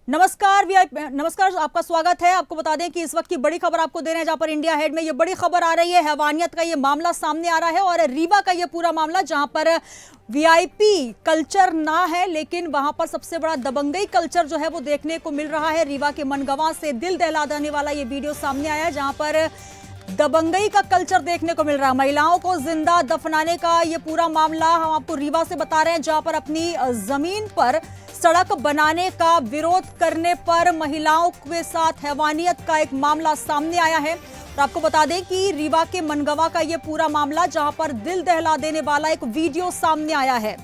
नमस्कार, आपका स्वागत है। आपको बता दें कि इस वक्त की बड़ी खबर आपको दे रहे हैं, जहां पर इंडिया हेड में ये बड़ी खबर आ रही है। हैवानियत का ये मामला सामने आ रहा है और रीवा का ये पूरा मामला, जहां पर वीआईपी कल्चर ना है, लेकिन वहां पर सबसे बड़ा दबंगई कल्चर जो है वो देखने को मिल रहा है। रीवा के मनगवा से दिल दहला देने वाला ये वीडियो सामने आया है, जहां पर दबंगई का कल्चर देखने को मिल रहा है। महिलाओं को जिंदा दफनाने का ये पूरा मामला हम आपको रीवा से बता रहे हैं, जहां पर अपनी जमीन पर सड़क बनाने का विरोध करने पर महिलाओं के साथ हैवानियत का एक मामला सामने आया है। और आपको बता दें कि रीवा के मनगवा का ये पूरा मामला, जहां पर दिल दहला देने वाला एक वीडियो सामने आया है।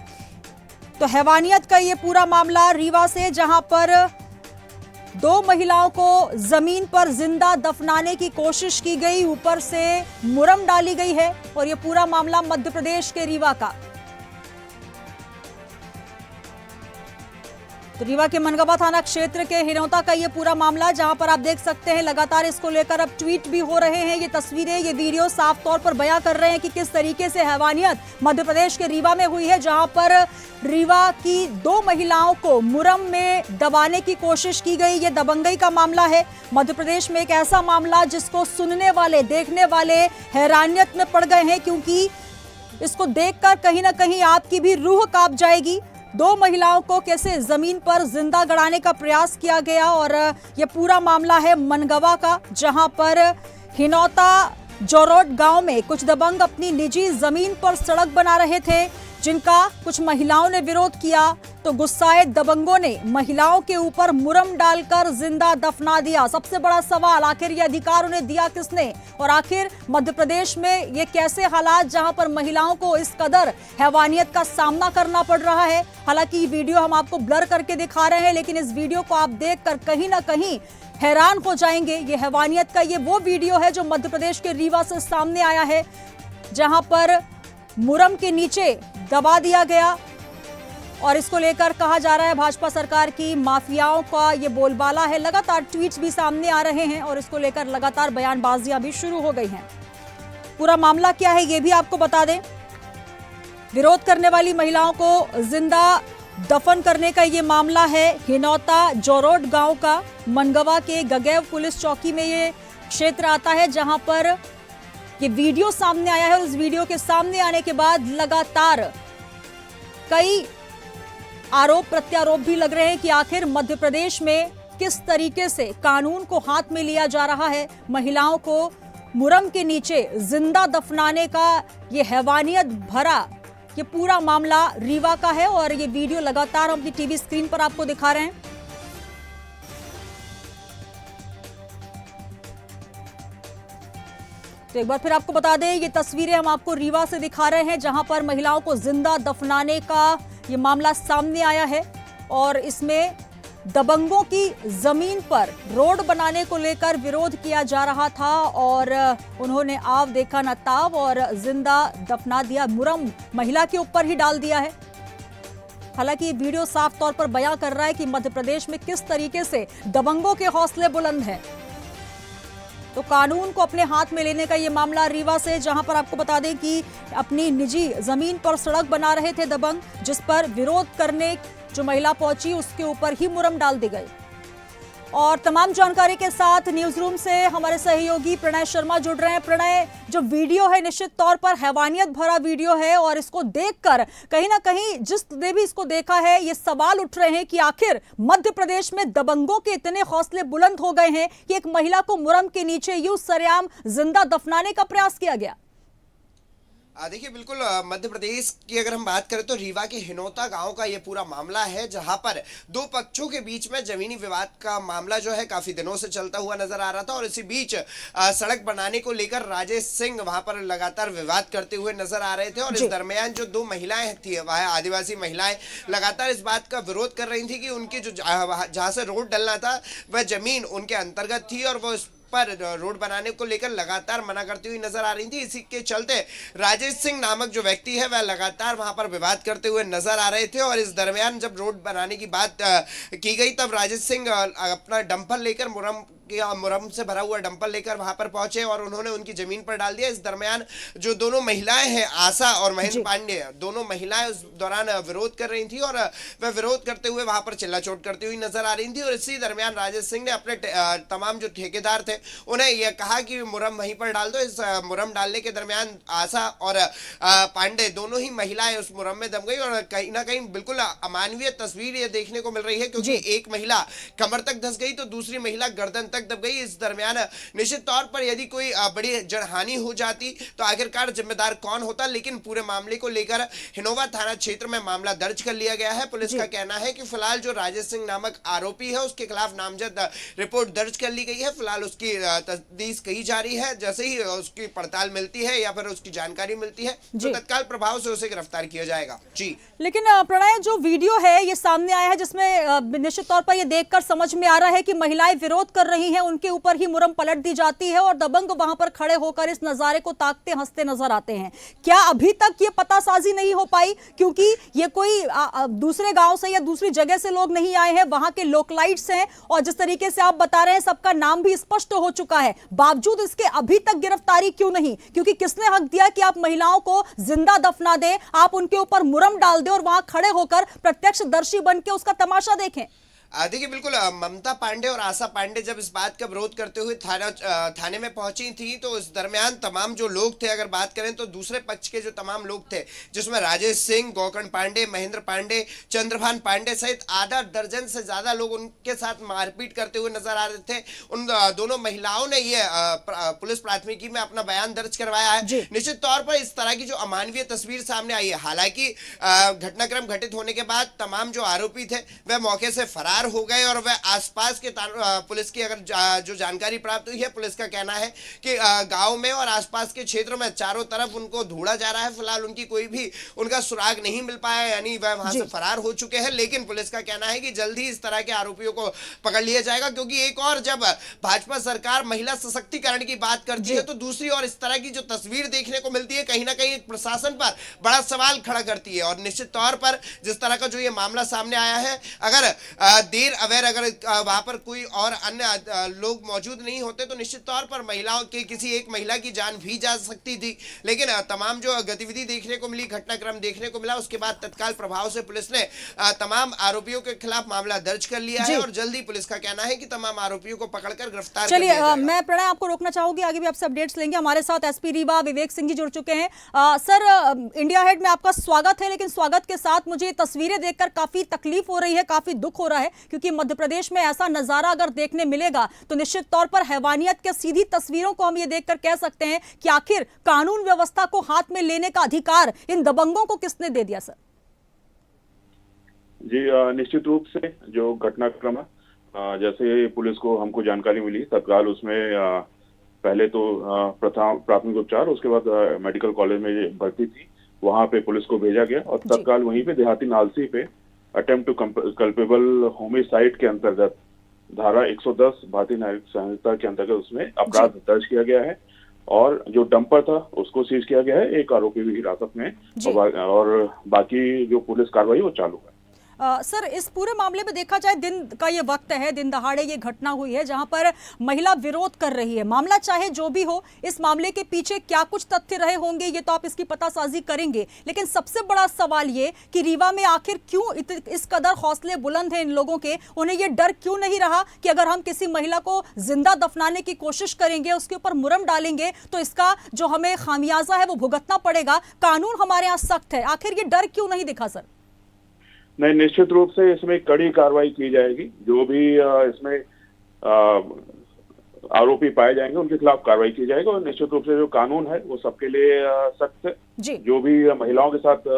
तो हैवानियत का ये पूरा मामला रीवा से, जहां पर 2 महिलाओं को जमीन पर जिंदा दफनाने की कोशिश की गई, ऊपर से मुरम डाली गई है। और ये पूरा मामला मध्य प्रदेश के रीवा का। तो रीवा के मनगवा थाना क्षेत्र के हिनौता का ये पूरा मामला, जहां पर आप देख सकते हैं लगातार इसको लेकर अब ट्वीट भी हो रहे हैं। ये तस्वीरें, ये वीडियो साफ तौर पर बयां कर रहे हैं कि किस तरीके से हैवानियत मध्य प्रदेश के रीवा में हुई है, जहां पर रीवा की 2 महिलाओं को मुरम में दबाने की कोशिश की गई। ये दबंगई का मामला है। मध्य प्रदेश में एक ऐसा मामला जिसको सुनने वाले, देखने वाले हैरानियत में पड़ गए हैं, क्योंकि इसको देखकर कहीं ना कहीं आपकी भी रूह कांप जाएगी। 2 महिलाओं को कैसे जमीन पर जिंदा गड़ाने का प्रयास किया गया। और यह पूरा मामला है मनगवा का, जहां पर हिनौता जोरोड गांव में कुछ दबंग अपनी निजी जमीन पर सड़क बना रहे थे, जिनका कुछ महिलाओं ने विरोध किया। तो गुस्साए दबंगों ने महिलाओं के ऊपर मुरम डालकर जिंदा दफना दिया। सबसे बड़ा सवाल, आखिर ये अधिकार उन्हें दिया किसने? और आखिर मध्य प्रदेश में ये कैसे हालात, जहां पर महिलाओं को इस कदर हैवानियत का सामना करना पड़ रहा है। हालांकि ये वीडियो हम आपको ब्लर करके दिखा रहे हैं, लेकिन इस वीडियो को आप देखकर कहीं ना कहीं हैरान हो जाएंगे। ये हैवानियत का ये वो वीडियो है जो मध्य प्रदेश के रीवा से सामने आया है, जहां पर मुरम के नीचे दबा दिया गया। और इसको लेकर कहा जा रहा है भाजपा सरकार की माफियाओं का ये बोलबाला है। लगातार ट्वीट्स भी सामने आ रहे हैं और इसको लेकर लगातार बयानबाजियां भी शुरू हो गई हैं। पूरा मामला क्या है ये भी आपको बता दें। विरोध करने वाली महिलाओं को जिंदा दफन करने का ये मामला है हिनौता जोरोड गांव का। मनगवा के गगैव पुलिस चौकी में ये क्षेत्र आता है, जहां पर ये वीडियो सामने आया है। और इस वीडियो के सामने आने के बाद लगातार कई आरोप प्रत्यारोप भी लग रहे हैं कि आखिर मध्य प्रदेश में किस तरीके से कानून को हाथ में लिया जा रहा है। महिलाओं को मुरम के नीचे जिंदा दफनाने का ये हैवानियत भरा ये पूरा मामला रीवा का है। और ये वीडियो लगातार हम अपनी टीवी स्क्रीन पर आपको दिखा रहे हैं। तो एक बार फिर आपको बता दें, ये तस्वीरें हम आपको रीवा से दिखा रहे हैं, जहां पर महिलाओं को जिंदा दफनाने का ये मामला सामने आया है। और इसमें दबंगों की जमीन पर रोड बनाने को लेकर विरोध किया जा रहा था, और उन्होंने आव देखा न ताव और जिंदा दफना दिया। मुरम महिला के ऊपर ही डाल दिया है। हालांकि ये वीडियो साफ तौर पर बयां कर रहा है कि मध्य प्रदेश में किस तरीके से दबंगों के हौसले बुलंद हैं। तो कानून को अपने हाथ में लेने का ये मामला रीवा से, जहां पर आपको बता दें कि अपनी निजी जमीन पर सड़क बना रहे थे दबंग, जिस पर विरोध करने जो महिला पहुंची उसके ऊपर ही मुरम डाल दी गई। और तमाम जानकारी के साथ न्यूज रूम से हमारे सहयोगी प्रणय शर्मा जुड़ रहे हैं। प्रणय, जो वीडियो है निश्चित तौर पर हैवानियत भरा वीडियो है, और इसको देखकर कहीं ना कहीं जिसने भी इसको देखा है ये सवाल उठ रहे हैं कि आखिर मध्य प्रदेश में दबंगों के इतने हौसले बुलंद हो गए हैं कि एक महिला को मुरम के नीचे यूं सरेआम जिंदा दफनाने का प्रयास किया गया। देखिए, बिल्कुल मध्य प्रदेश की अगर हम बात करें तो रीवा के हिनौता गांव का ये पूरा मामला है, जहां पर 2 पक्षों के बीच में जमीनी विवाद का मामला जो है काफी दिनों से चलता हुआ नजर आ रहा था। और इसी बीच सड़क बनाने को लेकर राजेश सिंह वहां पर लगातार विवाद करते हुए नजर आ रहे थे। और इस दरमियान जो 2 महिलाएं थी, वह आदिवासी महिलाएं, लगातार इस बात का विरोध कर रही थी कि उनकी जो जहां से रोड डलना था वह जमीन उनके अंतर्गत थी, और वो पर रोड बनाने को लेकर लगातार मना करती हुई नजर आ रही थी। इसी के चलते राजेश सिंह नामक जो व्यक्ति है वह लगातार वहां पर विवाद करते हुए नजर आ रहे थे। और इस दरमियान जब रोड बनाने की बात की गई, तब राजेश सिंह अपना डंपर लेकर मुरम मुरम से भरा हुआ डंपर लेकर वहां पर पहुंचे और उन्होंने उनकी जमीन पर डाल दिया। इस दरमियान जो दोनों महिलाएं हैं, आशा और महेंद्र पांडे, दोनों महिलाएं उस दौरान विरोध कर रही थी और वह विरोध करते हुए वहां पर चिल्ला चोट करती हुई नजर आ रही थी। और इसी दरमियान राजेश सिंह ने अपने तमाम जो ठेकेदार थे उन्हें यह कहा कि मुरम वहीं पर डाल दो। इस मुरम डालने के दरमियान आशा और पांडे दोनों ही महिलाएं उस मुरम में दम गई और कहीं ना कहीं बिल्कुल अमानवीय तस्वीर ये देखने को मिल रही है, क्योंकि एक महिला कमर तक धंस गई तो दूसरी महिला गर्दन तक दब गई। इस दरमियान निश्चित तौर पर यदि कोई बड़ी जनहानि हो जाती तो आखिरकार जिम्मेदार कौन होता, लेकिन पूरे मामले को लेकर हिनोवा थाना क्षेत्र में मामला दर्ज कर लिया गया है। पुलिस का कहना है कि फिलहाल जो राजेश सिंह नामक आरोपी है उसके खिलाफ नामजद रिपोर्ट दर्ज कर ली गई है। फिलहाल उसकी तफ्तीश की जा रही है। जैसे ही उसकी पड़ताल मिलती है या फिर उसकी जानकारी मिलती है तो तत्काल प्रभाव से उसे गिरफ्तार किया जाएगा। जी लेकिन प्रणय, जो वीडियो है ये सामने आया है जिसमें निश्चित तौर पर ये देखकर समझ में आ रहा है कि महिलाएं विरोध कर रही हैं, उनके ऊपर ही मुरम पलट दी जाती है और दबंग वहां पर खड़े होकर इस नजारे को ताकते हंसते नजर आते हैं। क्या अभी तक ये पतासाजी नहीं हो पाई, क्योंकि ये कोई दूसरे गांव से या दूसरी जगह से लोग नहीं आए हैं, वहां के लोकलाइट्स हैं और जिस तरीके से आप बता रहे हैं सबका नाम भी स्पष्ट हो चुका है, बावजूद इसके अभी तक गिरफ्तारी क्यों नहीं? क्योंकि किसने हक दिया कि आप महिलाओं को जिंदा दफना दें, आप उनके ऊपर मुरम डाल दें और वहां खड़े होकर प्रत्यक्षदर्शी बन के उसका तमाशा देखें? देखिए बिल्कुल, ममता पांडे और आशा पांडे जब इस बात का विरोध करते हुए थाने में पहुंची थी तो इस दरमियान तमाम जो लोग थे, अगर बात करें तो दूसरे पक्ष के जो तमाम लोग थे, जिसमें राजेश सिंह, गोकर्ण पांडे, महेंद्र पांडे, चंद्रभान पांडे सहित आधा दर्जन से ज्यादा लोग उनके साथ मारपीट करते हुए नजर आ रहे थे। उन दोनों महिलाओं ने ये पुलिस प्राथमिकी में अपना बयान दर्ज करवाया है। निश्चित तौर पर इस तरह की जो अमानवीय तस्वीर सामने आई है, हालांकि घटनाक्रम घटित होने के बाद तमाम जो आरोपी थे वह मौके से फरार हो गए और वह आसपास के पुलिस की अगर जो जानकारी प्राप्त हुई है, पुलिस का कहना है कि गांव में और आसपास के क्षेत्रों में चारों तरफ उनको ढूंढा जा रहा है। फिलहाल उनकी कोई भी उनका सुराग नहीं मिल पाया, यानी वह वहां से फरार हो चुके हैं। लेकिन पुलिस का कहना है कि जल्द ही इस तरह के आरोपियों को पकड़ लिया जाएगा, क्योंकि एक और जब भाजपा सरकार महिला सशक्तिकरण की बात करती है तो दूसरी और इस तरह की जो तस्वीर देखने को मिलती है कहीं ना कहीं प्रशासन पर बड़ा सवाल खड़ा करती है। और निश्चित तौर पर जिस तरह का जो ये मामला सामने आया है, अगर देर अवेर अगर वहां पर कोई और अन्य लोग मौजूद नहीं होते तो निश्चित तौर पर महिलाओं की किसी एक महिला की जान भी जा सकती थी। लेकिन तमाम जो गतिविधि देखने को मिली, घटनाक्रम देखने को मिला, उसके बाद तत्काल प्रभाव से पुलिस ने तमाम आरोपियों के खिलाफ मामला दर्ज कर लिया है और जल्दी पुलिस का कहना है कि तमाम आरोपियों को पकड़कर गिरफ्तार कर लिया जाएगा। मैं प्रणय आपको रोकना चाहूंगी, आगे भी आपसे अपडेट्स लेंगे। हमारे साथ एसपी रीवा विवेक सिंह जी जुड़ चुके हैं। सर, इंडिया हेड में आपका स्वागत है, लेकिन स्वागत के साथ मुझे तस्वीरें देखकर काफी तकलीफ हो रही है, काफी दुख हो रहा है, क्योंकि मध्य प्रदेश में ऐसा नजारा अगर देखने मिलेगा तो निश्चित तौर पर हैवानियत के सीधी तस्वीरों को हम ये देखकर कह सकते हैं कि आखिर कानून व्यवस्था को हाथ में लेने का अधिकार इन दबंगों को किसने दे दिया? सर जी, निश्चित रूप से जो घटनाक्रम है, जैसे पुलिस को हमको जानकारी मिली तत्काल उसमें पहले तो प्राथमिक उपचार, उसके बाद मेडिकल कॉलेज में भर्ती थी, वहां पे पुलिस को भेजा गया और तत्काल वहीं पे देहाती नालसी पे अटेम्प्ट टू कल्पेबल होमिसाइड के अंतर्गत धारा 110 भारतीय न्यायिक संहिता के अंतर्गत उसमें अपराध दर्ज किया गया है और जो डंपर था उसको सीज किया गया है। एक आरोपी भी हिरासत में और बाकी जो पुलिस कार्रवाई वो चालू है। सर, इस पूरे मामले में देखा जाए दिन का ये वक्त है, दिन दहाड़े ये घटना हुई है जहां पर महिला विरोध कर रही है। मामला चाहे जो भी हो, इस मामले के पीछे क्या कुछ तथ्य रहे होंगे ये तो आप इसकी पतासाजी करेंगे, लेकिन सबसे बड़ा सवाल ये कि रीवा में आखिर क्यों इस कदर हौसले बुलंद हैं इन लोगों के? उन्हें ये डर क्यों नहीं रहा कि अगर हम किसी महिला को जिंदा दफनाने की कोशिश करेंगे, उसके ऊपर मुरम डालेंगे तो इसका जो हमें खामियाजा है वो भुगतना पड़ेगा? कानून हमारे यहाँ सख्त है, आखिर ये डर क्यों नहीं दिखा? सर नहीं, निश्चित रूप से इसमें कड़ी कार्रवाई की जाएगी। जो भी इसमें आरोपी पाए जाएंगे उनके खिलाफ कार्रवाई की जाएगी और निश्चित रूप से जो कानून है वो सबके लिए सख्त है। जो भी महिलाओं के साथ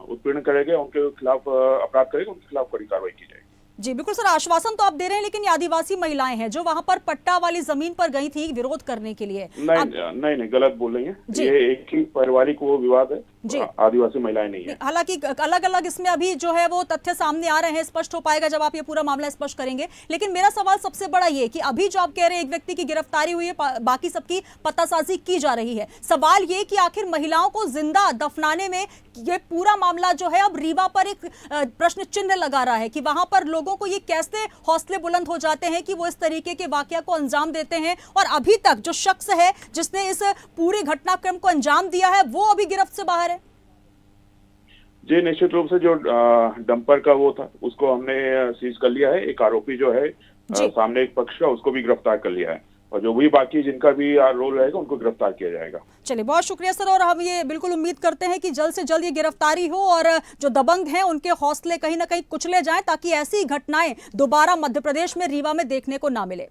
उत्पीड़न करेंगे, उनके खिलाफ अपराध करेंगे, उनके खिलाफ कड़ी कार्रवाई की जाएगी। जी बिल्कुल सर, आश्वासन तो आप दे रहे हैं, लेकिन ये आदिवासी महिलाएं हैं जो वहां पर पट्टा वाली जमीन पर गई थी विरोध करने के लिए। नहीं, गलत बोल रही हैं। ये एक ही पारिवारिक वो विवाद है, आदिवासी महिलाएं नहीं है। हालांकि अलग अलग इसमें अभी जो है वो तथ्य सामने आ रहे हैं, स्पष्ट हो पाएगा जब आप ये पूरा मामला स्पष्ट करेंगे। लेकिन मेरा सवाल सबसे बड़ा ये कि अभी जो आप कह रहे हैं एक व्यक्ति की गिरफ्तारी हुई है, बाकी सबकी पतासाजी की जा रही है, सवाल ये कि आखिर महिलाओं को जिंदा दफनाने में ये पूरा मामला जो है अब रीवा पर एक प्रश्न चिन्ह लगा रहा है कि वहां पर लोगों लोगों को ये कैसे हौसले बुलंद हो जाते हैं कि वो इस तरीके के वाकया को अंजाम देते हैं, और अभी तक जो शख्स है जिसने इस पूरे घटनाक्रम को अंजाम दिया है वो अभी गिरफ्त से बाहर है? जी, निश्चित रूप से जो डंपर का वो था उसको हमने सीज कर लिया है। एक आरोपी जो है सामने एक पक्ष का, उसको भी गिरफ्तार कर लिया है, और जो भी बाकी जिनका भी रोल रहेगा उनको गिरफ्तार किया जाएगा। चलिए, बहुत शुक्रिया सर, और हम ये बिल्कुल उम्मीद करते हैं कि जल्द से जल्द ये गिरफ्तारी हो और जो दबंग हैं उनके हौसले कहीं ना कहीं कुचले जाएं, ताकि ऐसी घटनाएं दोबारा मध्य प्रदेश में रीवा में देखने को ना मिले।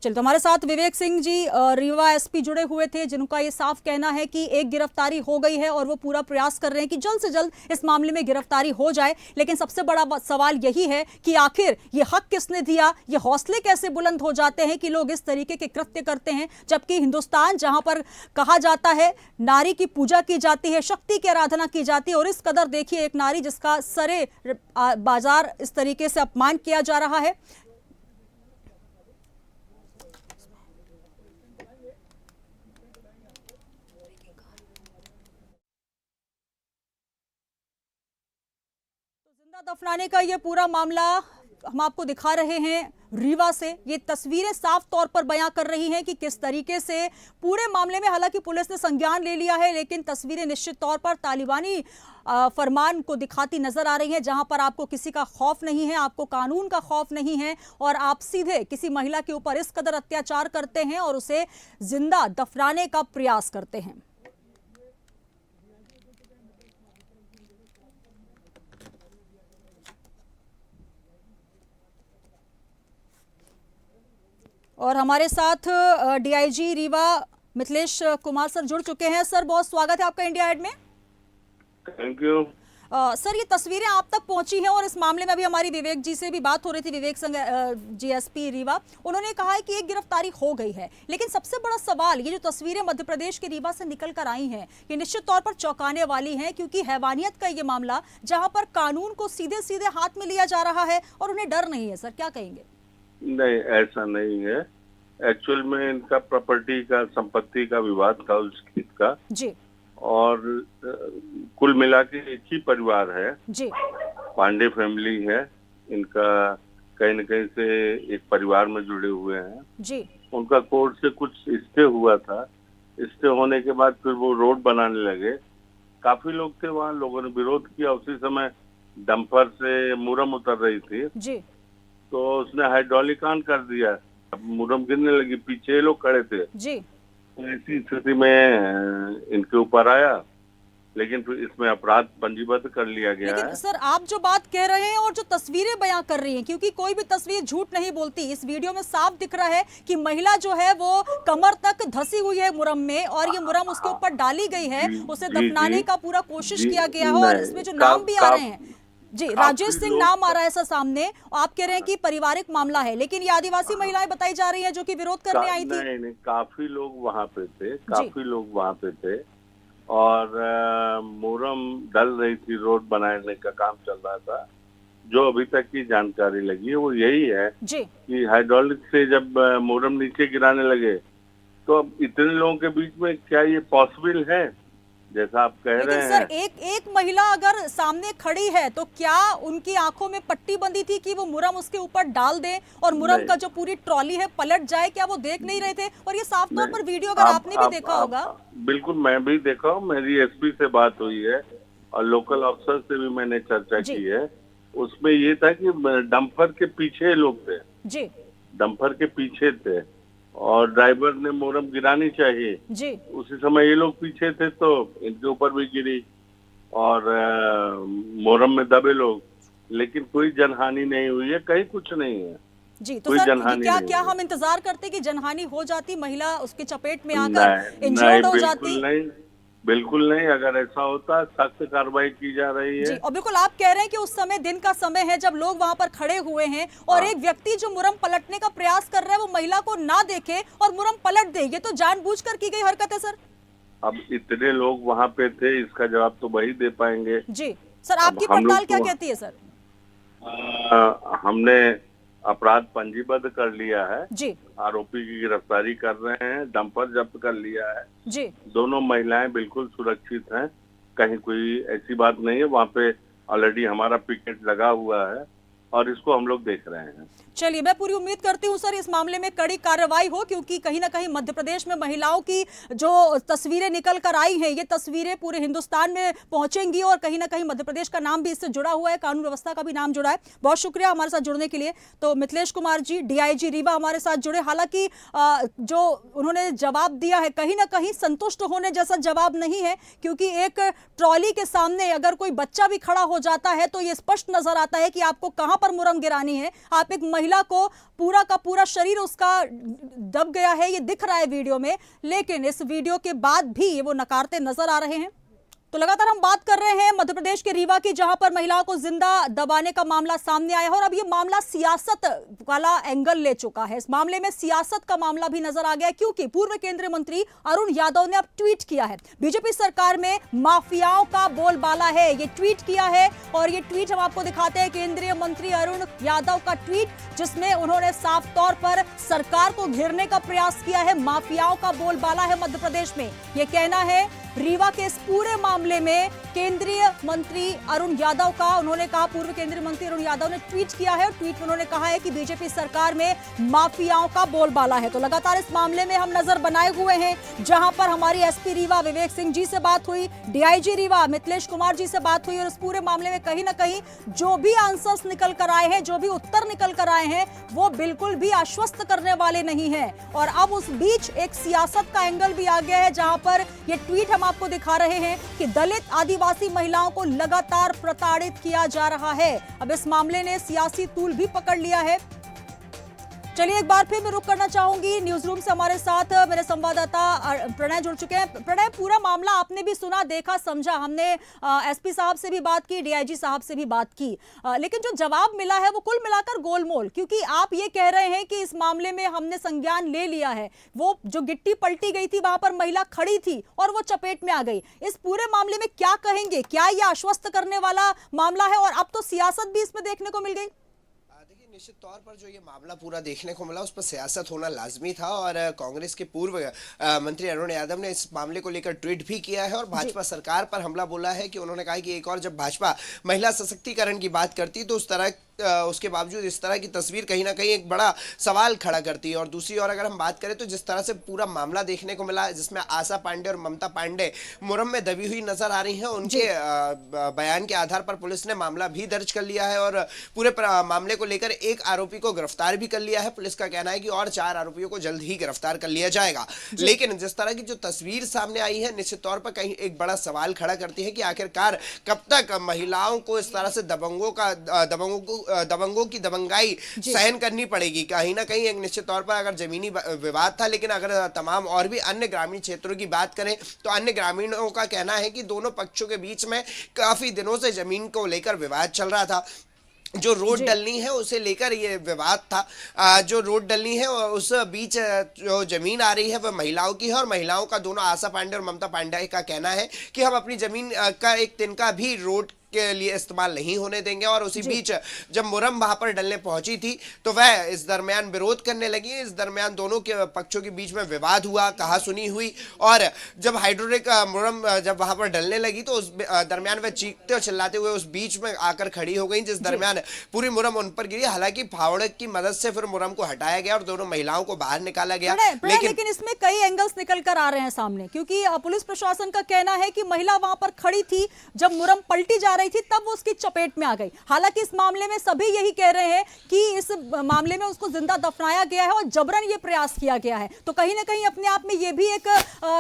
चलिए, तो हमारे साथ विवेक सिंह जी रीवा एसपी जुड़े हुए थे, जिनका ये साफ कहना है कि एक गिरफ्तारी हो गई है और वो पूरा प्रयास कर रहे हैं कि जल्द से जल्द इस मामले में गिरफ्तारी हो जाए। लेकिन सबसे बड़ा सवाल यही है कि आखिर ये हक किसने दिया, ये हौसले कैसे बुलंद हो जाते हैं कि लोग इस तरीके के कृत्य करते हैं, जबकि हिंदुस्तान जहां पर कहा जाता है नारी की पूजा की जाती है, शक्ति की आराधना की जाती है, और इस कदर देखिए एक नारी जिसका सरे बाजार इस तरीके से अपमान किया जा रहा है। दफनाने का ये पूरा मामला हम आपको दिखा रहे हैं रीवा से। ये तस्वीरें साफ तौर पर बयां कर रही हैं कि किस तरीके से पूरे मामले में, हालांकि पुलिस ने संज्ञान ले लिया है, लेकिन तस्वीरें निश्चित तौर पर तालिबानी फरमान को दिखाती नजर आ रही है, जहां पर आपको किसी का खौफ नहीं है, आपको कानून का खौफ नहीं है, और आप सीधे किसी महिला के ऊपर इस कदर अत्याचार करते हैं और उसे जिंदा दफनाने का प्रयास करते हैं। और हमारे साथ डीआईजी रीवा मिथिलेश कुमार सर जुड़ चुके हैं। सर, बहुत स्वागत है आपका इंडिया एड में। Thank you. सर, ये तस्वीरें आप तक पहुंची हैं और इस मामले में अभी हमारी विवेक जी से भी बात हो रही थी, विवेक संग जीएसपी रीवा। उन्होंने कहा है कि एक गिरफ्तारी हो गई है, लेकिन सबसे बड़ा सवाल, ये जो तस्वीरें मध्य प्रदेश के रीवा से निकल कर आई हैं, ये निश्चित तौर पर चौंकाने वाली हैं, क्योंकि हैवानियत का ये मामला जहां पर कानून को सीधे सीधे हाथ में लिया जा रहा है और उन्हें डर नहीं है। सर, क्या कहेंगे? नहीं, ऐसा नहीं है। एक्चुअल में इनका प्रॉपर्टी का, संपत्ति का विवाद था उस खेत का जी, और कुल मिला के एक ही परिवार है जी, पांडे फैमिली है इनका, कहीं न कहीं से एक परिवार में जुड़े हुए हैं जी। उनका कोर्ट से कुछ स्टे हुआ था। स्टे होने के बाद फिर वो रोड बनाने लगे, काफी लोग थे वहाँ, लोगों ने विरोध किया। उसी समय डंपर से मुरम उतर रही थी जी, तो उसने हाइड्रोलिक ऑन कर दिया, अब मुरम गिरने लगी, पीछे लोग खड़े थे जी। तो ऐसी स्थिति में इनके ऊपर आया, लेकिन फिर इसमें अपराध पंजीबद्ध कर लिया गया लेकिन है। सर, आप जो बात कह रहे हैं और जो तस्वीरें बयां कर रही हैं, क्योंकि कोई भी तस्वीर झूठ नहीं बोलती, इस वीडियो में साफ दिख रहा है कि महिला जो है वो कमर तक धसी हुई है मुरम में, और ये मुरम उसके ऊपर डाली गई है, उसे दफनाने का पूरा कोशिश किया गया है, और इसमें जो नाम भी आ रहे हैं जी, राजेश सिंह नाम आ रहा है सर सामने। आप कह रहे हैं कि पारिवारिक मामला है, लेकिन ये आदिवासी महिलाएं बताई जा रही हैं जो कि विरोध करने आई थी। नहीं, काफी लोग वहाँ पे थे, काफी लोग वहाँ पे थे, और मुरम डल रही थी, रोड बनाने का काम चल रहा था। जो अभी तक की जानकारी लगी है वो यही है जी, कि हाइड्रोलिक से जब मुरम नीचे गिराने लगे तो अब इतने लोगों के बीच में क्या ये पॉसिबल है, जैसा आप कह रहे हैं? सर, एक महिला अगर सामने खड़ी है तो क्या उनकी आंखों में पट्टी बंधी थी कि वो मुरम उसके ऊपर डाल दे और मुरम का जो पूरी ट्रॉली है पलट जाए? क्या वो देख नहीं रहे थे? और ये साफ तौर पर वीडियो अगर आपने भी देखा होगा। बिल्कुल, मैं भी देखा हूँ, मेरी एसपी से बात हुई है और लोकल अफसर से भी मैंने चर्चा की है। उसमें ये था कि डंपर के पीछे लोग थे जी, डंपर के पीछे थे और ड्राइवर ने मोरम गिरानी चाहिए जी। उसी समय ये लोग पीछे थे तो इनके ऊपर भी गिरी और मोरम में दबे लोग, लेकिन कोई जनहानि नहीं हुई है, कहीं कुछ नहीं है जी। तो सर, क्या हम इंतजार करते कि जनहानि हो जाती, महिला उसके चपेट में आकर इंजर्ड हो जाती? बिल्कुल नहीं, अगर ऐसा होता सख्त कार्रवाई की जा रही है जी। और बिल्कुल आप कह रहे हैं कि उस समय दिन का समय है जब लोग वहां पर खड़े हुए हैं और एक व्यक्ति जो मुरम पलटने का प्रयास कर रहा है वो महिला को ना देखे और मुरम पलट दे, ये तो जानबूझकर की गई हरकत है सर। अब इतने लोग वहां पे थे, इसका जवाब तो वही दे पाएंगे। जी सर, आपकी पड़ताल क्या कहती है सर? हमने अपराध पंजीबद्ध कर लिया है जी, आरोपी की गिरफ्तारी कर रहे हैं, डंपर जब्त कर लिया है जी। दोनों महिलाएं बिल्कुल सुरक्षित हैं, कहीं कोई ऐसी बात नहीं है। वहाँ पे ऑलरेडी हमारा पिकेट लगा हुआ है और इसको हम लोग देख रहे हैं। चलिए, मैं पूरी उम्मीद करती हूँ सर इस मामले में कड़ी कार्रवाई हो, क्योंकि कहीं ना कहीं मध्य प्रदेश में महिलाओं की जो तस्वीरें निकल कर आई हैं, ये तस्वीरें पूरे हिंदुस्तान में पहुंचेंगी और कहीं ना कहीं मध्य प्रदेश का नाम भी इससे जुड़ा हुआ है, कानून व्यवस्था का भी नाम जुड़ा है। बहुत शुक्रिया हमारे साथ जुड़ने के लिए। तो मिथिलेश कुमार जी, डीआईजी रीवा हमारे साथ जुड़े। हालांकि जो उन्होंने जवाब दिया है कहीं ना कहीं संतुष्ट होने जैसा जवाब नहीं है, क्योंकि एक ट्रॉली के सामने अगर कोई बच्चा भी खड़ा हो जाता है तो ये स्पष्ट नजर आता है कि आपको कहां पर मुरम गिरानी है। आप एक महिला को पूरा का पूरा शरीर उसका दब गया है, ये दिख रहा है वीडियो में, लेकिन इस वीडियो के बाद भी वो नकारते नजर आ रहे हैं। तो लगातार हम बात कर रहे हैं मध्य प्रदेश के रीवा की, जहां पर महिलाओं को जिंदा दबाने का मामला सामने आया है और अब ये मामला सियासत वाला एंगल ले चुका है। इस मामले में सियासत का मामला भी नजर आ गया, क्योंकि पूर्व केंद्रीय मंत्री अरुण यादव ने अब ट्वीट किया है। बीजेपी सरकार में माफियाओं का बोलबाला है, ये ट्वीट किया है और ये ट्वीट हम आपको दिखाते हैं। केंद्रीय मंत्री अरुण यादव का ट्वीट, जिसमें उन्होंने साफ तौर पर सरकार को घेरने का प्रयास किया है। माफियाओं का बोलबाला है मध्य प्रदेश में, ये कहना है रीवा के इस पूरे मामले में केंद्रीय मंत्री अरुण यादव का। उन्होंने कहा, पूर्व केंद्रीय मंत्री अरुण यादव ने ट्वीट किया है और ट्वीट में उन्होंने कहा है कि बीजेपी सरकार में माफियाओं का बोलबाला है। तो लगातार इस मामले में हम नजर बनाए हुए हैं, जहां पर हमारी एसपी रीवा विवेक सिंह जी से बात हुई, डीआईजी रीवा मिथिलेश कुमार जी से बात हुई और इस पूरे मामले में कहीं ना कहीं जो भी आंसर्स निकल कर आए हैं, जो भी उत्तर निकल कर आए हैं, वो बिल्कुल भी आश्वस्त करने वाले नहीं है। और अब उस बीच एक सियासत का एंगल भी आ गया है, जहां पर ये ट्वीट हम आपको दिखा रहे हैं कि दलित आदिवासी महिलाओं को लगातार प्रताड़ित किया जा रहा है। अब इस मामले ने सियासी तूल भी पकड़ लिया है। चलिए, एक बार फिर मैं रुक करना चाहूंगी न्यूज रूम से हमारे साथ मेरे संवाददाता प्रणय जुड़ चुके हैं। प्रणय, पूरा मामला आपने भी सुना, देखा, समझा। हमने एसपी साहब से भी बात की, डीआईजी साहब से भी बात की, लेकिन जो जवाब मिला है वो कुल मिलाकर गोलमोल, क्योंकि आप ये कह रहे हैं कि इस मामले में हमने संज्ञान ले लिया है। वो जो गिट्टी पलटी गई थी, वहां पर महिला खड़ी थी और वो चपेट में आ गई। इस पूरे मामले में क्या कहेंगे? क्या ये आश्वस्त करने वाला मामला है और अब तो सियासत भी इसमें देखने को मिल गई? निश्चित तौर पर जो ये मामला पूरा देखने को मिला, उस पर सियासत होना लाजमी था और कांग्रेस के पूर्व मंत्री अरुण यादव ने इस मामले को लेकर ट्वीट भी किया है और भाजपा सरकार पर हमला बोला है कि उन्होंने कहा कि एक और जब भाजपा महिला सशक्तिकरण की बात करती तो उसके बावजूद इस तरह की तस्वीर कहीं ना कहीं एक बड़ा सवाल खड़ा करती है। और दूसरी ओर अगर हम बात करें तो जिस तरह से पूरा मामला देखने को मिला, जिसमें आशा पांडे और ममता पांडे मुरम में दबी हुई नजर आ रही हैं, उनके बयान के आधार पर पुलिस ने मामला भी दर्ज कर लिया है और पूरे मामले को लेकर एक आरोपी को गिरफ्तार भी कर लिया है। पुलिस का कहना है कि और 4 आरोपियों को जल्द ही गिरफ्तार कर लिया जाएगा। लेकिन जिस तरह की जो तस्वीर सामने आई है, निश्चित तौर पर कहीं एक बड़ा सवाल खड़ा करती है कि आखिरकार कब तक महिलाओं को इस तरह से दबंगों की दबंगाई सहन करनी पड़ेगी। कहीं ना कहीं एक निश्चित तौर पर अगर जमीनी विवाद था, लेकिन अगर तमाम और भी अन्य ग्रामीण क्षेत्रों की बात करें तो अन्य ग्रामीणों का कहना है कि दोनों पक्षों के बीच में काफी दिनों से जमीन को लेकर विवाद चल रहा था। जो रोड डलनी है उसे लेकर ये विवाद था। जो रोड डलनी है उस बीच जो जमीन आ रही है वह महिलाओं की है और महिलाओं का, दोनों आशा पांडे और ममता पांडे का कहना है कि हम अपनी जमीन का एक तिनका भी रोड के लिए इस्तेमाल नहीं होने देंगे। और उसी बीच जब मुरम वहां पर डलने पहुंची थी तो वह इस दरमियान विरोध करने लगी। इस दरमियान दोनों के पक्षों के बीच में विवाद हुआ, कहासुनी हुई और जब हाइड्रोलिक मुरम जब वहां पर डलने लगी तो उस दरमियान वह चीखते और चिल्लाते हुए उस बीच में आकर खड़ी हो गई, जिस दरमियान पूरी मुरम उन पर गिरी। हालांकि फावड़े की मदद से फिर मुरम को हटाया गया और दोनों महिलाओं को बाहर निकाला गया। लेकिन इसमें कई एंगल्स निकल कर आ रहे हैं सामने, क्योंकि पुलिस प्रशासन का कहना है कि महिला वहां पर खड़ी थी, जब मुरम पलटी जा रही थी तब वो उसकी चपेट में आ गई। हालांकि इस मामले में सभी यही कह रहे हैं कि इस मामले में उसको जिंदा दफनाया गया है और जबरन ये प्रयास किया गया है। तो कहीं ना कहीं अपने आप में ये भी एक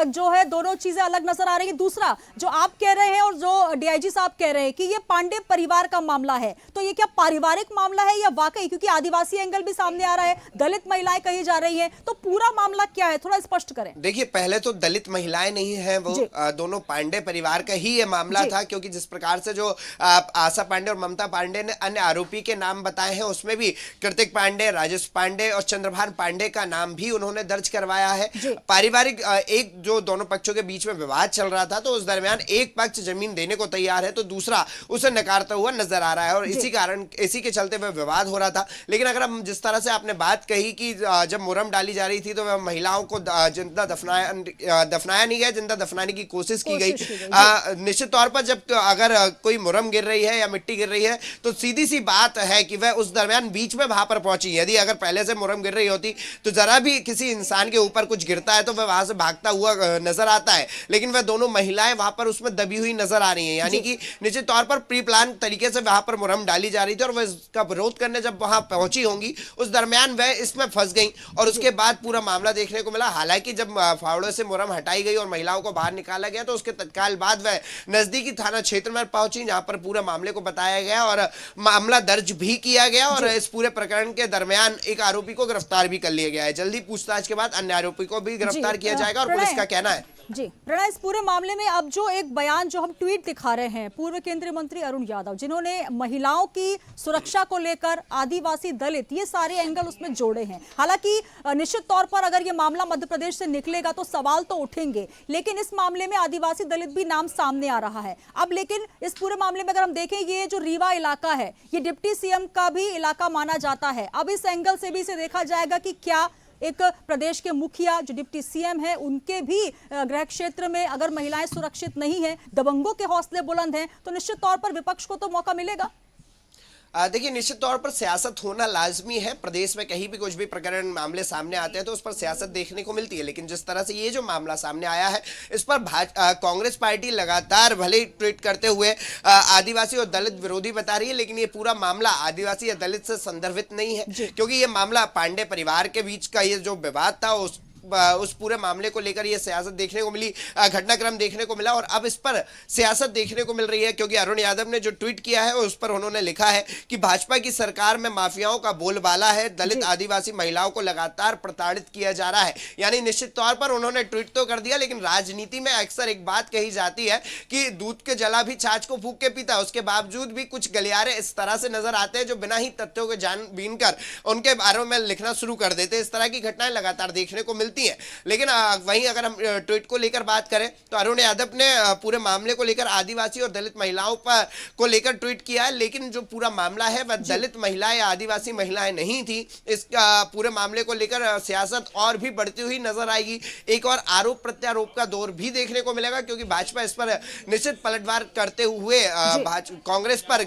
जो है, दोनों चीजें अलग नजर आ रही है। दूसरा, जो आप कह रहे हैं और जो डीआईजी साहब कह रहे हैं कि ये पांडे परिवार का मामला है, तो ये क्या पारिवारिक मामला है या वाकई, क्योंकि आदिवासी एंगल भी सामने आ रहा है, दलित महिलाएं कही जा रही है, तो पूरा मामला क्या है, थोड़ा स्पष्ट करें। देखिए, पहले तो दलित महिलाएं नहीं है, वो दोनों पांडे परिवार का ही ये मामला था, क्योंकि जिस प्रकार से जो आशा पांडे और ममता पांडे ने अन्य आरोपी के नाम बताए हैं उसमें भी कृतिक पांडे, राजेश पांडे और चंद्रभान पांडे का नाम भी उन्होंने दर्ज करवाया है। पारिवारिक एक जो दोनों पक्षों के बीच में विवाद चल रहा था, तो उस दरमियान एक पक्ष जमीन देने को तैयार है तो दूसरा उसे नकारता हुआ नजर आ रहा है, और इसी के चलते वह विवाद हो रहा था। लेकिन अगर हम जिस तरह से आपने बात कही कि जब मुहर्रम डाली जा रही थी तो वह महिलाओं को जिंदा दफनाया नहीं गया, जिंदा दफनाने की कोशिश की गई। निश्चित तौर पर जब अगर कोई मुहर्रम गिर रही है या मिट्टी गिर रही है तो सीधी सी बात है कि वह उस दरमियान बीच में वहां पर पहुंची। यदि अगर पहले से मुहर्रम गिर रही होती तो जरा भी किसी इंसान के ऊपर कुछ गिरता है तो वह वहां से भागता हुआ नजर आता है, लेकिन वह दोनों महिलाएं वहां पर उसमें दबी हुई नजर आ रही हैं। यानी कि निश्चित तौर पर प्री प्लान तरीके से वहां पर मुहर्रम डाली जा रही थी, और वह इसका विरोध करने जब वहां पहुंची होंगी उस दरमियान वह इसमें फंस गई और उसके बाद पूरा मामला देखने को मिला। हालांकि जब फावड़े से मुहर्रम हटाई गई और महिलाओं को बाहर निकाला गया तो उसके तत्काल बाद वह नजदीकी थाना क्षेत्र में पहुंची, जहां पर पूरा मामले को बताया गया और मामला दर्ज भी किया गया, और इस पूरे प्रकरण के दरमियान एक आरोपी को गिरफ्तार भी कर लिया गया है। जल्दी पूछताछ के बाद अन्य आरोपी को भी गिरफ्तार किया जाएगा। और पुलिस का कहना है जी प्रणय, इस पूरे मामले में अब जो एक बयान जो हम ट्वीट दिखा रहे हैं पूर्व केंद्रीय मंत्री अरुण यादव, जिन्होंने महिलाओं की सुरक्षा को लेकर आदिवासी दलित ये सारे एंगल उसमें जोड़े हैं। हालांकि निश्चित तौर पर अगर ये मामला मध्य प्रदेश से निकलेगा तो सवाल तो उठेंगे, लेकिन इस मामले में आदिवासी दलित भी नाम सामने आ रहा है अब। लेकिन इस पूरे मामले में अगर हम देखें, ये जो रीवा इलाका है ये डिप्टी सीएम का भी इलाका माना जाता है। अब इस एंगल से भी इसे देखा जाएगा कि क्या एक प्रदेश के मुखिया जो डिप्टी सीएम है उनके भी गृह क्षेत्र में अगर महिलाएं सुरक्षित नहीं है, दबंगों के हौसले बुलंद हैं, तो निश्चित तौर पर विपक्ष को तो मौका मिलेगा। देखिए, निश्चित तौर पर सियासत होना लाजमी है। प्रदेश में कहीं भी कुछ भी प्रकरण मामले सामने आते हैं तो उस पर सियासत देखने को मिलती है, लेकिन जिस तरह से ये जो मामला सामने आया है इस पर कांग्रेस पार्टी लगातार भले ही ट्वीट करते हुए आदिवासी और दलित विरोधी बता रही है, लेकिन ये पूरा मामला आदिवासी या दलित से संदर्भित नहीं है, क्योंकि ये मामला पांडे परिवार के बीच का ये जो विवाद था उस पूरे मामले को लेकर ये सियासत देखने को मिली, घटनाक्रम देखने को मिला, और अब इस पर सियासत देखने को मिल रही है। क्योंकि अरुण यादव ने जो ट्वीट किया है उस पर उन्होंने लिखा है कि भाजपा की सरकार में माफियाओं का बोलबाला है, दलित आदिवासी महिलाओं को लगातार प्रताड़ित किया जा रहा है। यानी निश्चित तौर पर उन्होंने ट्वीट तो कर दिया, लेकिन राजनीति में अक्सर एक बात कही जाती है कि दूध के जला भी छाछ को फूंक के पीता है। उसके बावजूद भी कुछ गलियारे इस तरह से नजर आते हैं जो बिना ही तथ्यों के जान बीन कर उनके बारे में लिखना शुरू कर देते हैं। इस तरह की घटनाएं लगातार देखने को मिलती है। लेकिन वहीं अगर हम ट्वीट को लेकर बात करें तो अरुण यादव ने पूरे मामले को लेकर आदिवासी और दलित महिलाओं पर को लेकर ट्वीट किया है, लेकिन जो पूरा मामला है वह दलित महिलाएं या आदिवासी महिलाएं नहीं थी। इस पूरे मामले को लेकर सियासत और भी बढ़ती हुई नजर आएगी। एक और आरोप प्रत्यारोप का दौर भी देखने को मिलेगा, क्योंकि भाजपा इस पर निश्चित पलटवार करते हुए कांग्रेस पर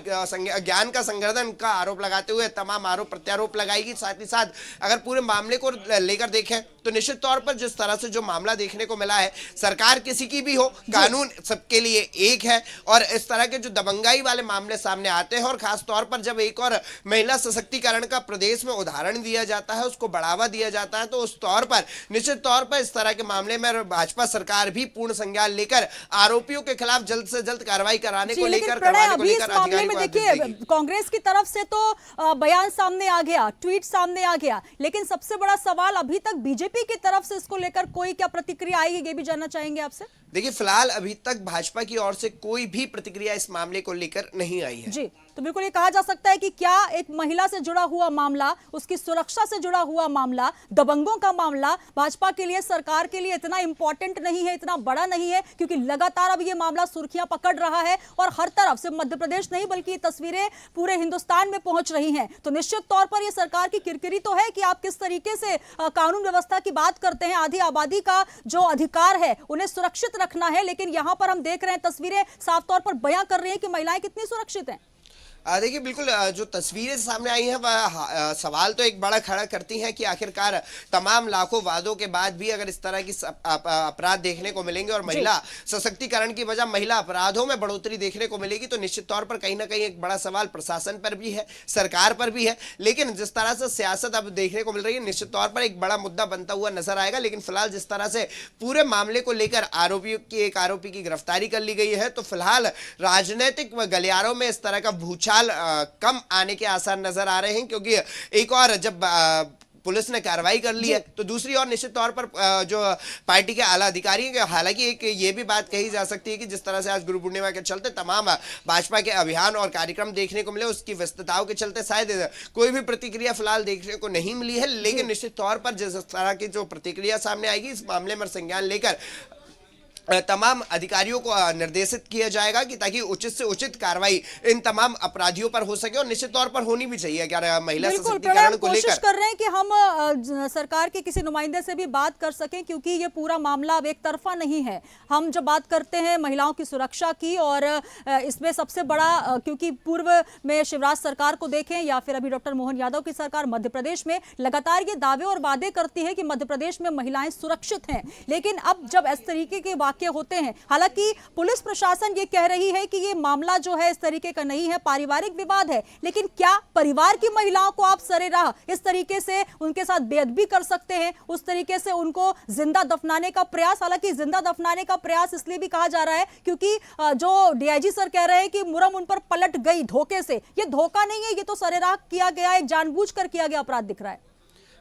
ज्ञान का संवर्धन का आरोप लगाते हुए तमाम आरोप प्रत्यारोप लगाएगी। साथ ही साथ अगर पूरे मामले को लेकर देखें तो निश्चित तौर पर जिस तरह से जो मामला देखने को मिला है, सरकार किसी की भी हो, कानून सबके लिए एक है, और इस तरह के जो दबंगाई वाले मामले सामने आते हैं और खास तौर पर जब एक और महिला सशक्तिकरण का प्रदेश में उदाहरण दिया जाता है, उसको बढ़ावा दिया जाता है, तो उस तौर पर निश्चित तौर पर इस तरह के मामले में भाजपा सरकार भी पूर्ण संज्ञान लेकर आरोपियों के खिलाफ जल्द से जल्द कार्रवाई कराने को लेकर कांग्रेस की तरफ से तो बयान सामने आ गया, ट्वीट सामने आ गया, लेकिन सबसे बड़ा सवाल अभी तक बीजेपी की तरफ से इसको लेकर कोई क्या प्रतिक्रिया आई है, ये भी जानना चाहेंगे आपसे। देखिए, फिलहाल अभी तक भाजपा की ओर से कोई भी प्रतिक्रिया इस मामले को लेकर नहीं आई है। जी, तो बिल्कुल ये कहा जा सकता है कि क्या एक महिला से जुड़ा हुआ मामला, उसकी सुरक्षा से जुड़ा हुआ मामला, दबंगों का मामला भाजपा के लिए, सरकार के लिए इतना इंपॉर्टेंट नहीं है, इतना बड़ा नहीं है, क्योंकि लगातार अब ये मामला सुर्खियां पकड़ रहा है और हर तरफ से मध्य प्रदेश नहीं बल्कि तस्वीरें पूरे हिंदुस्तान में पहुंच रही हैं। तो निश्चित तौर पर यह सरकार की किरकिरी तो है कि आप किस तरीके से कानून व्यवस्था की बात करते हैं। आधी आबादी का जो अधिकार है उन्हें सुरक्षित रखना है, लेकिन यहां पर हम देख रहे हैं तस्वीरें साफ तौर पर बयां कर रही हैं कि महिलाएं कितनी सुरक्षित हैं। देखिए, बिल्कुल जो तस्वीरें सामने आई हैं वह सवाल तो एक बड़ा खड़ा करती हैं कि आखिरकार तमाम लाखों वादों के बाद भी अगर इस तरह की अपराध देखने को मिलेंगे और महिला सशक्तिकरण की वजह महिला अपराधों में बढ़ोतरी देखने को मिलेगी, तो निश्चित तौर पर कहीं ना कहीं एक बड़ा सवाल प्रशासन पर भी है, सरकार पर भी है। लेकिन जिस तरह से सियासत अब देखने को मिल रही है, निश्चित तौर पर एक बड़ा मुद्दा बनता हुआ नजर आएगा। लेकिन फिलहाल जिस तरह से पूरे मामले को लेकर एक आरोपी की गिरफ्तारी कर ली गई है, तो फिलहाल राजनीतिक गलियारों में इस तरह का भूचाल कम आने के आसार नजर आ रहे हैं, क्योंकि एक और जब पुलिस ने कार्रवाई कर ली है। तो दूसरी ओर निश्चित तौर पर जो पार्टी के आला अधिकारी हैं, हालांकि एक ये भी बात कही जा सकती है कि जिस तरह से आज गुरु पूर्णिमा के चलते तमाम भाजपा के अभियान और कार्यक्रम देखने को मिले, उसकी व्यस्तताओं के चलते शायद कोई भी प्रतिक्रिया फिलहाल देखने को नहीं मिली है। लेकिन निश्चित तौर पर जिस तरह की जो प्रतिक्रिया सामने आएगी, इस मामले में संज्ञान लेकर तमाम अधिकारियों को निर्देशित किया जाएगा कि ताकि उचित से उचित कार्रवाई इन तमाम अपराधियों पर हो सके, और निश्चित तौर पर होनी भी चाहिए। क्या महिला सशक्तिकरण को लेकर कोशिश कर रहे हैं कि हम सरकार के किसी नुमाइंदे से भी बात कर सकें, क्योंकि ये पूरा मामला अब एक तरफा नहीं है। हम जब बात करते हैं महिलाओं की सुरक्षा की, और इसमें सबसे बड़ा, क्योंकि पूर्व में शिवराज सरकार को देखें या फिर अभी डॉक्टर मोहन यादव की सरकार मध्य प्रदेश में लगातार ये दावे और वादे करती है कि मध्य प्रदेश में महिलाएं सुरक्षित हैं। लेकिन अब जब इस तरीके के वाकये होते हैं, हालांकि पुलिस प्रशासन ये कह रही है कि ये मामला जो है इस तरीके का नहीं है, पारिवारिक विवाद है, लेकिन क्या परिवार की महिलाओं को आप सरेराह इस तरीके से उनके साथ बेअदबी कर सकते हैं, उस तरीके से उनको जिंदा दफनाने का प्रयास? हालांकि जिंदा दफनाने का प्रयास इसलिए भी कहा जा रहा है क्योंकि जो डीआईजी सर कह रहे हैं कि मुरम उन पर पलट गई धोखे से। ये धोखा नहीं है, ये तो सरेराह किया गया, एक जानबूझकर किया गया अपराध दिख रहा है।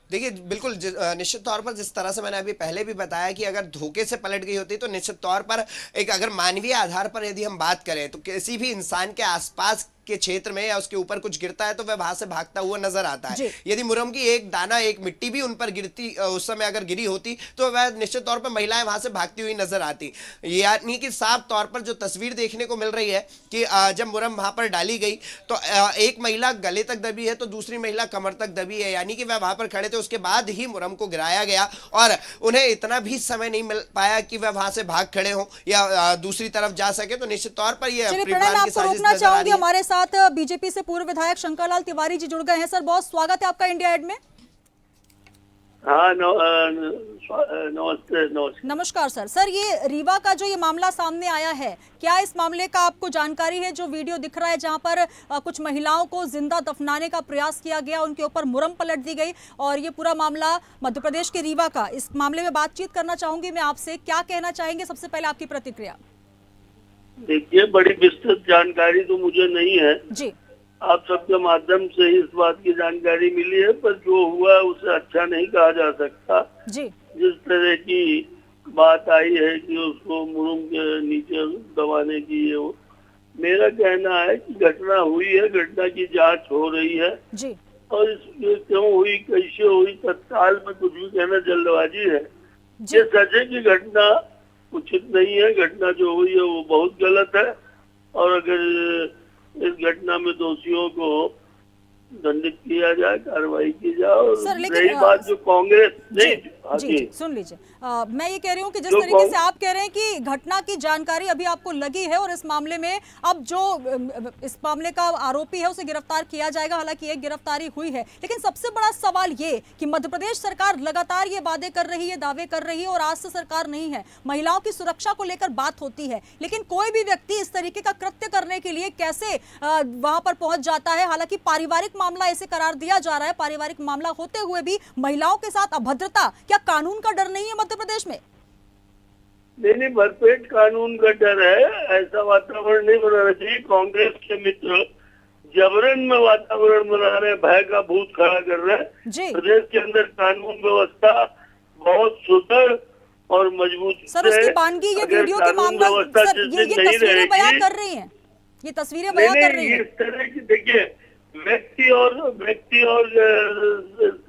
देखिए, बिल्कुल निश्चित तौर पर जिस तरह से मैंने अभी पहले भी बताया कि अगर धोखे से पलट गई होती तो निश्चित तौर पर एक, अगर मानवीय आधार पर यदि हम बात करें तो किसी भी इंसान के आसपास के क्षेत्र में या उसके ऊपर कुछ गिरता है तो वह वहां से भागता हुआ नजर आता है। यदि मुरम की एक दाना, एक मिट्टी भी उन पर गिरती, उस समय अगर गिरी होती तो वह निश्चित तौर पर महिलाएं वहां से भागती हुई नजर आती। यानी कि साफ तौर पर जो तस्वीर देखने को मिल रही है कि जब मुरम वहां पर डाली गई तो एक महिला गले तक दबी है तो दूसरी महिला कमर तक दबी है, यानी कि वह वहां पर खड़े थे। उसके बाद ही मुरम को गिराया गया और उन्हें इतना भी समय नहीं मिल पाया कि वह वहां से भाग खड़े हो या दूसरी तरफ जा सके। तो निश्चित तौर पर यह रोकना चाहूंगी। हमारे साथ बीजेपी से पूर्व विधायक शंकरलाल तिवारी जी जुड़ गए हैं। सर, बहुत स्वागत है आपका इंडिया एड में। हाँ, नमस्ते। नमस्कार सर। सर, ये रीवा का जो ये मामला सामने आया है, क्या इस मामले का आपको जानकारी है? जो वीडियो दिख रहा है जहां पर कुछ महिलाओं को जिंदा दफनाने का प्रयास किया गया, उनके ऊपर मुरम पलट दी गई, और ये पूरा मामला मध्य प्रदेश के रीवा का, इस मामले में बातचीत करना चाहूंगी मैं आपसे। क्या कहना चाहेंगे? सबसे पहले आपकी प्रतिक्रिया। देखिए, बड़ी विस्तृत जानकारी तो मुझे नहीं है जी। आप सबके माध्यम से इस बात की जानकारी मिली है, पर जो हुआ उसे अच्छा नहीं कहा जा सकता जी। जिस तरह की बात आई है कि उसको मुरुम के नीचे दबाने की, ये मेरा कहना है कि घटना हुई है, घटना की जांच हो रही है जी। और ये क्यों हुई, कैसे हुई, तत्काल में कुछ भी कहना जल्दबाजी है। ये सच है कि घटना उचित नहीं है, घटना जो हुई है वो बहुत गलत है, और अगर इस घटना में दोषियों को दंडित किया जाए, कार्रवाई की जाए। और रही बात जो कांग्रेस जी, सुन लीजिए, मैं ये कह रही हूँ कि जिस तरीके से आप कह रहे हैं कि घटना की जानकारी अभी आपको लगी है और इस मामले में अब जो इस मामले का आरोपी है उसे गिरफ्तार किया जाएगा, हालांकि एक गिरफ्तारी हुई है, लेकिन सबसे बड़ा सवाल ये कि मध्य प्रदेश सरकार लगातार ये वादे कर रही है, दावे कर रही है, और आज से सरकार नहीं है, महिलाओं की सुरक्षा को लेकर बात होती है, लेकिन कोई भी व्यक्ति इस तरीके का कृत्य करने के लिए कैसे वहां पर पहुंच जाता है? हालांकि पारिवारिक मामला ऐसे करार दिया जा रहा है, पारिवारिक मामला होते हुए भी महिलाओं के साथ अभद्रता, क्या कानून का डर नहीं है मध्य प्रदेश में? नहीं, भरपेट कानून का डर है। ऐसा वातावरण नहीं बनाना चाहिए। कांग्रेस के मित्र जबरन में वातावरण बना रहे, भय का भूत खड़ा कर रहे हैं। प्रदेश के अंदर कानून व्यवस्था बहुत सुदृढ़ और मजबूत। सर, उसकी बानगी ये वीडियो के मामला, सर, ये तस्वीरें बयां कर रही हैं, ये तस्वीरें बयां कर रही हैं। इस तरह की, देखिए, व्यक्ति और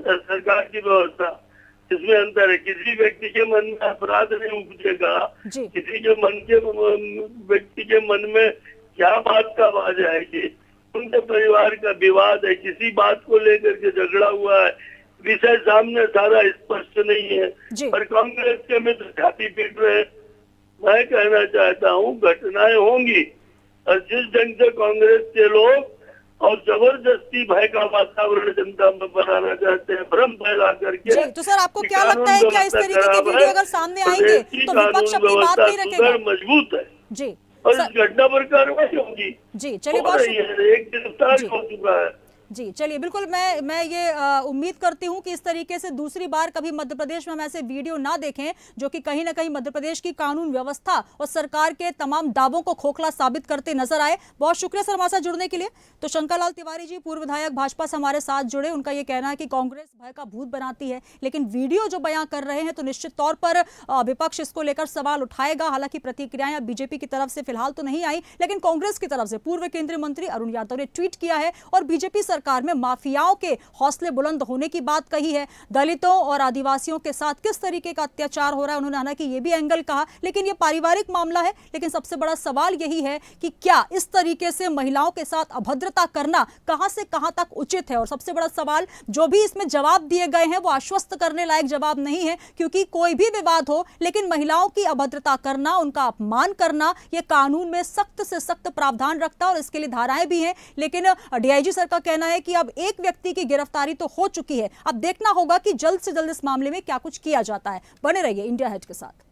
सरकार की व्यवस्था, इसमें अंतर है। किसी व्यक्ति के मन में अपराध नहीं उपजेगा, किसी के व्यक्ति के मन में क्या बात का आवाज आएगी, उनके परिवार का विवाद है, किसी बात को लेकर के झगड़ा हुआ है, विषय सामने सारा स्पष्ट नहीं है, पर कांग्रेस के मित्र छाती पीट रहे। मैं कहना चाहता हूँ घटनाएं होंगी, और जिस ढंग से कांग्रेस के लोग और जबरदस्ती भय का वातावरण जनता में बनाना चाहते हैं, भ्रम फैला करके। तो सर, आपको क्या लगता है कि इस तरीके की वीडियो अगर सामने आएंगे तो विपक्ष अपनी बात नहीं रखेगा? मजबूत है जी, और इस घटना पर कार्रवाई होगी। जी, चलिए, एक गिरफ्तार हो चुका है। जी चलिए, बिल्कुल मैं ये उम्मीद करती हूं कि इस तरीके से दूसरी बार कभी मध्य प्रदेश में हम ऐसे वीडियो ना देखें जो कि कहीं ना कहीं मध्य प्रदेश की कानून व्यवस्था और सरकार के तमाम दावों को खोखला साबित करते नजर आए। बहुत शुक्रिया सर हमारे साथ जुड़ने के लिए। तो शंकरलाल तिवारी जी, पूर्व विधायक भाजपा से हमारे साथ जुड़े। उनका ये कहना है कि कांग्रेस भय का भूत बनाती है, लेकिन वीडियो जो बयां कर रहे हैं तो निश्चित तौर पर विपक्ष इसको लेकर सवाल उठाएगा। हालांकि प्रतिक्रियाएं बीजेपी की तरफ से फिलहाल तो नहीं आई, लेकिन कांग्रेस की तरफ से पूर्व केंद्रीय मंत्री अरुण यादव ने ट्वीट किया है और बीजेपी सरकार में माफियाओं के हौसले बुलंद होने की बात कही है। दलितों और आदिवासियों के साथ किस तरीके का अत्याचार हो रहा है, उन्होंने हालांकि ये भी एंगल कहा, लेकिन ये पारिवारिक मामला है। लेकिन सबसे बड़ा सवाल यही है कि क्या इस तरीके से महिलाओं के साथ अभद्रता करना कहां से कहां तक उचित है। और सबसे बड़ा सवाल, जो भी इसमें जवाब दिए गए हैं वो आश्वस्त करने लायक जवाब नहीं है, क्योंकि कोई भी विवाद हो लेकिन महिलाओं की अभद्रता करना, उनका अपमान करना, यह कानून में सख्त से सख्त प्रावधान रखता है और इसके लिए धाराएं भी हैं। लेकिन डीआईजी सर का कहना है कि अब एक व्यक्ति की गिरफ्तारी तो हो चुकी है, अब देखना होगा कि जल्द से जल्द इस मामले में क्या कुछ किया जाता है। बने रहिए इंडिया हेड के साथ।